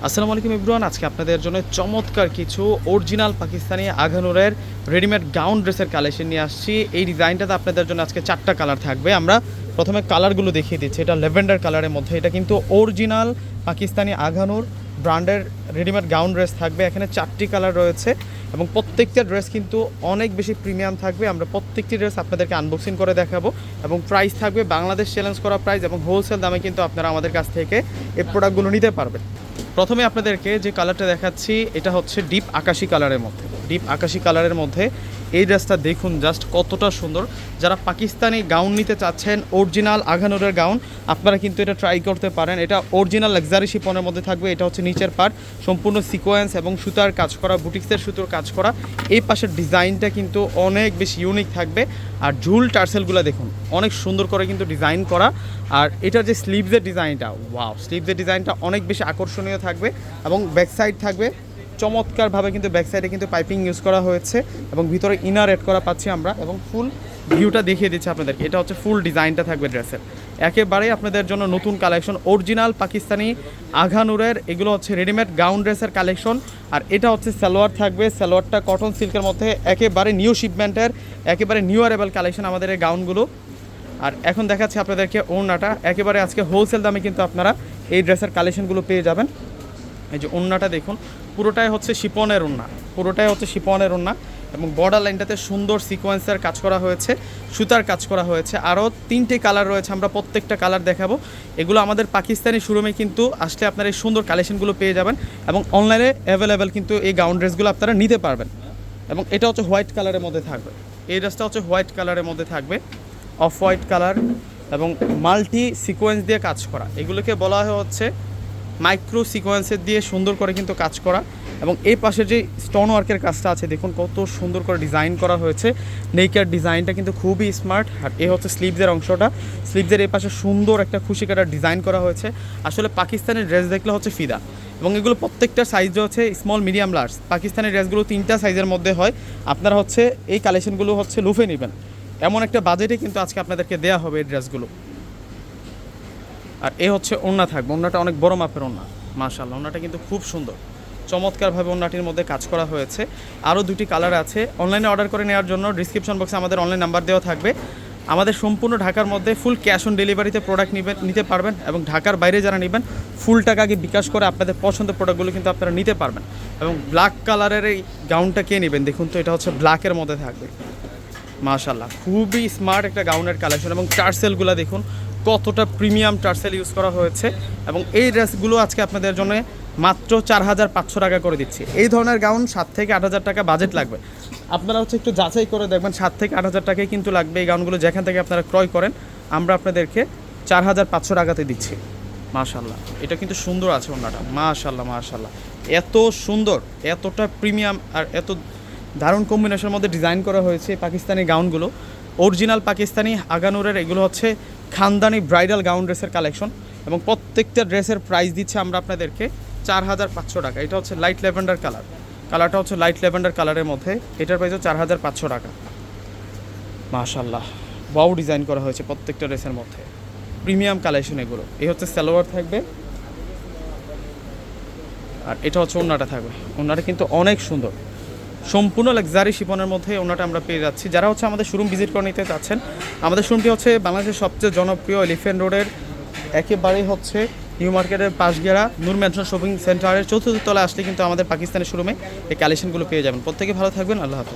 আসসালামু আলাইকুম এভরিওয়ান। আজকে আপনাদের জন্য চমৎকার কিছু অরিজিনাল পাকিস্তানি আঘানুরের রেডিমেড গাউন ড্রেসের কালেকশন নিয়ে আসছি। এই ডিজাইনটাতে আপনাদের জন্য আজকে 4টা কালার থাকবে। আমরা প্রথমে কালারগুলো দেখিয়ে দিচ্ছি। এটা ল্যাভেন্ডার কালারের মধ্যে, এটা কিন্তু অরিজিনাল পাকিস্তানি আঘানুর ব্র্যান্ডের রেডিমেড গাউন ড্রেস থাকবে। এখানে 4টি কালার রয়েছে এবং প্রত্যেকটা ড্রেস কিন্তু অনেক বেশি প্রিমিয়াম থাকবে। আমরা প্রত্যেকটি ড্রেস আপনাদেরকে আনবক্সিং করে দেখাবো এবং প্রাইস থাকবে বাংলাদেশ চ্যালেঞ্জ করা প্রাইস এবং হোলসেল দামে কিন্তু আপনারা আমাদের কাছ থেকে এই প্রোডাক্টগুলো নিতে পারবেন। প্রথমে আপনাদেরকে যে কালারটা দেখাচ্ছি এটা হচ্ছে ডিপ আকাশি কালারের মধ্যে। ডিপ আকাশি কালারের মধ্যে এই ড্রেসটা দেখুন জাস্ট কতটা সুন্দর। যারা পাকিস্তানি গাউন নিতে চাচ্ছেন, অরিজিনাল আঘানুরের গাউন, আপনারা কিন্তু এটা ট্রাই করতে পারেন। এটা অরিজিনাল লাক্সারি শিপনের মধ্যে থাকবে। এটা হচ্ছে নিচের পার্ট সম্পূর্ণ সিকোয়েন্স এবং সুতার কাজ করা, বুটিক্সের সুতোর কাজ করা। এই পাশের ডিজাইনটা কিন্তু অনেক বেশি ইউনিক থাকবে। আর ঝুল টার্সেলগুলো দেখুন অনেক সুন্দর করে কিন্তু ডিজাইন করা। আর এটার যে স্লিভসের ডিজাইনটা, ওয়াও, স্লিভসের ডিজাইনটা অনেক বেশি আকর্ষণীয় থাকবে এবং ব্যাক সাইড থাকবে চমৎকারভাবে, কিন্তু ব্যাক সাইডে কিন্তু পাইপিং ইউজ করা হয়েছে এবং ভিতরে ইনার এড করা পাচ্ছি আমরা। এবং ফুল ভিউটা দেখিয়ে দিচ্ছি আপনাদেরকে। এটা হচ্ছে ফুল ডিজাইনটা থাকবে ড্রেসের। একেবারেই আপনাদের জন্য নতুন কালেকশন অরিজিনাল পাকিস্তানি আঘানুরের, এগুলো হচ্ছে রেডিমেড গাউন ড্রেসের কালেকশন। আর এটা হচ্ছে সালোয়ার থাকবে। সালোয়ারটা কটন সিল্কের মধ্যে, একেবারে নিউ শিপমেন্টের, একেবারে নিউ অ্যারেবল কালেকশন আমাদের এই গাউনগুলো। আর এখন দেখাচ্ছি আপনাদেরকে ওড়নাটা। একেবারে আজকে হোলসেল দামে কিন্তু আপনারা এই ড্রেসের কালেকশনগুলো পেয়ে যাবেন। এই যে ওড়নাটা দেখুন, পুরোটাই হচ্ছে শিপনের ওড়না, পুরোটাই হচ্ছে শিপনের ওড়না এবং বর্ডার লাইনটাতে সুন্দর সিকোয়েন্সের কাজ করা হয়েছে, সুতার কাজ করা হয়েছে। আরও 3টে কালার রয়েছে, আমরা প্রত্যেকটা কালার দেখাবো। এগুলো আমাদের পাকিস্তানি শোরুমে কিন্তু আসলে আপনারা এই সুন্দর কালেকশনগুলো পেয়ে যাবেন এবং অনলাইনে অ্যাভেলেবেল কিন্তু এই গাউন ড্রেসগুলো আপনারা নিতে পারবেন। এবং এটা হচ্ছে হোয়াইট কালারের মধ্যে থাকবে। এই ড্রেসটা হচ্ছে হোয়াইট কালারের মধ্যে থাকবে, অফ হোয়াইট কালার এবং মাল্টি সিকোয়েন্স দিয়ে কাজ করা। এগুলোকে বলা হয় হচ্ছে মাইক্রো সিকোয়েন্সের দিয়ে সুন্দর করে কিন্তু কাজ করা। এবং এই পাশে যে স্টোন ওয়ার্কের কাজটা আছে দেখুন কত সুন্দর করে ডিজাইন করা হয়েছে। নেকের ডিজাইনটা কিন্তু খুবই স্মার্ট। আর এই হচ্ছে স্লিভসের অংশটা, স্লিভসের এই পাশে সুন্দর একটা খুশি কাটার ডিজাইন করা হয়েছে। আসলে পাকিস্তানি ড্রেস দেখলে হচ্ছে ফিদা। এবং এগুলো প্রত্যেকটা সাইজ হচ্ছে স্মল, মিডিয়াম, লার্জ। পাকিস্তানি ড্রেসগুলো 3টা সাইজের মধ্যে হয়। আপনারা হচ্ছে এই কালেকশনগুলো হচ্ছে লুফে নেবেন, এমন একটা বাজেটে কিন্তু আজকে আপনাদেরকে দেওয়া হবে এই ড্রেসগুলো। আর এ হচ্ছে ওড়না থাকবে। ওড়নাটা অনেক বড় মাপের ওড়না, মাশাআল্লাহ। ওড়নাটা কিন্তু খুব সুন্দর, চমৎকারভাবে ওড়নাটির মধ্যে কাজ করা হয়েছে। আরও 2টি কালার আছে। অনলাইনে অর্ডার করে নেওয়ার জন্য ডিসক্রিপশন বক্সে আমাদের অনলাইন নাম্বার দেওয়া থাকবে। আমাদের সম্পূর্ণ ঢাকার মধ্যে ফুল ক্যাশ অন ডেলিভারিতে প্রোডাক্ট নিতে পারবেন এবং ঢাকার বাইরে যারা নেবেন ফুল টাকা আগে বিকাশ করে আপনাদের পছন্দের প্রোডাক্টগুলো কিন্তু আপনারা নিতে পারবেন। এবং ব্ল্যাক কালারের এই গাউনটা কে নেবেন দেখুন তো, এটা হচ্ছে ব্ল্যাকের মধ্যে থাকবে। মাশাআল্লাহ, খুবই স্মার্ট একটা গাউনের কালেকশন। এবং টার্সেলগুলো দেখুন কতটা প্রিমিয়াম টার্সেল ইউজ করা হয়েছে। এবং এই ড্রেসগুলো আজকে আপনাদের জন্য মাত্র 4500 টাকা করে দিচ্ছি। এই ধরনের গাউন 7 থেকে 8000 টাকা বাজেট লাগবে। আপনারা হচ্ছে একটু যাচাই করে দেখবেন, 7 থেকে 8000 টাকায় কিন্তু লাগবে এই গাউনগুলো। যেখান থেকে আপনারা ক্রয় করেন আমরা আপনাদেরকে 4500 টাকাতে দিচ্ছি। মাশাআল্লাহ, এটা কিন্তু সুন্দর আছে ওড়নাটা, মাশাআল্লাহ মাশাআল্লাহ, এত সুন্দর, এতটা প্রিমিয়াম আর এত দারুণ কম্বিনেশনের মধ্যে ডিজাইন করা হয়েছে পাকিস্তানি গাউনগুলো। অরিজিনাল পাকিস্তানি আগানুরের এগুলো হচ্ছে খানদানি ব্রাইডাল গাউন ড্রেসের কালেকশন। এবং প্রত্যেকটা ড্রেসের প্রাইস দিচ্ছে আমরা আপনাদেরকে 4500 টাকা। এটা হচ্ছে লাইট ল্যাভেন্ডার কালার, কালারটা হচ্ছে লাইট ল্যাভেন্ডার কালারের মধ্যে। এটার প্রাইস 4500 টাকা। মাশাআল্লাহ, ওয়াও ডিজাইন করা হয়েছে প্রত্যেকটা ড্রেসের মধ্যে, প্রিমিয়াম কালেকশন এগুলো। এই হচ্ছে সালোয়ার থাকবে আর এটা হচ্ছে ওড়নাটা থাকবে। ওড়নাটা কিন্তু অনেক সুন্দর, সম্পূর্ণ লাক্সারি শিপনের মধ্যে ওনাটা আমরা পেয়ে যাচ্ছি। যারা হচ্ছে আমাদের শোরুম ভিজিট করে নিতে চাচ্ছেন, আমাদের শোরুমটি হচ্ছে বাংলাদেশের সবচেয়ে জনপ্রিয় এলিফ্যান্ট রোডের একেবারেই হচ্ছে নিউ মার্কেটের পাশগেরা নূর ম্যানশন শপিং সেন্টারের 4র্থ তলায় আসলে কিন্তু আমাদের পাকিস্তানের শোরুমে এই কালেকশনগুলো পেয়ে যাবেন। প্রত্যেকে ভালো থাকবেন, আল্লাহ হাফেজ।